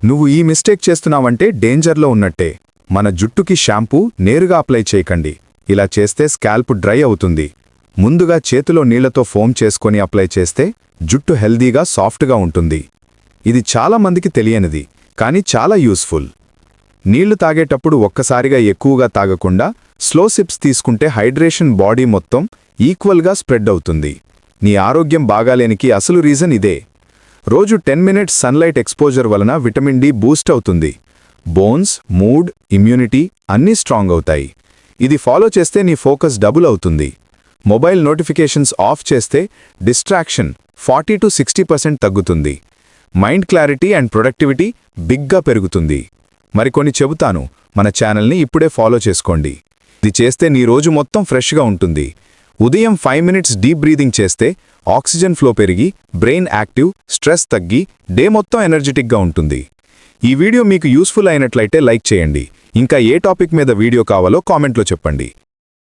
నువ్వు ఈ మిస్టేక్ చేస్తున్నావంటే డేంజర్లో ఉన్నట్టే. మన జుట్టుకి షాంపూ నేరుగా అప్లై చేయకండి. ఇలా చేస్తే స్కాల్ప్ డ్రై అవుతుంది. ముందుగా చేతిలో నీళ్లతో ఫోమ్ చేసుకొని అప్లై చేస్తే జుట్టు హెల్దీగా సాఫ్ట్గా ఉంటుంది. ఇది చాలా మందికి తెలియనిది, కానీ చాలా యూస్ఫుల్. నీళ్లు తాగేటప్పుడు ఒక్కసారిగా ఎక్కువగా తాగకుండా స్లో సిప్స్ తీసుకుంటే హైడ్రేషన్ బాడీ మొత్తం ఈక్వల్గా స్ప్రెడ్ అవుతుంది. నీ ఆరోగ్యం బాగాలేనికి అసలు రీజన్ ఇదే. రోజు 10 మినిట్స్ సన్లైట్ ఎక్స్పోజర్ వలన విటమిన్ డి బూస్ట్ అవుతుంది. బోన్స్, మూడ్, ఇమ్యూనిటీ అన్నీ స్ట్రాంగ్ అవుతాయి. ఇది ఫాలో చేస్తే నీ ఫోకస్ డబుల్ అవుతుంది. మొబైల్ నోటిఫికేషన్స్ ఆఫ్ చేస్తే డిస్ట్రాక్షన్ 40–60% తగ్గుతుంది. మైండ్ క్లారిటీ అండ్ ప్రొడక్టివిటీ బిగ్గా పెరుగుతుంది. మరికొన్ని చెబుతాను, మన ఛానల్ని ఇప్పుడే ఫాలో చేసుకోండి. ఇది చేస్తే నీ రోజు మొత్తం ఫ్రెష్గా ఉంటుంది. ఉదయం 5 మినిట్స్ డీప్ బ్రీదింగ్ చేస్తే ఆక్సిజన్ ఫ్లో పెరిగి బ్రెయిన్ యాక్టివ్, స్ట్రెస్ తగ్గి డే మొత్తం ఎనర్జెటిక్గా ఉంటుంది. ఈ వీడియో మీకు యూస్ఫుల్ అయినట్లయితే లైక్ చేయండి. ఇంకా ఏ టాపిక్ మీద వీడియో కావాలో కామెంట్లో చెప్పండి.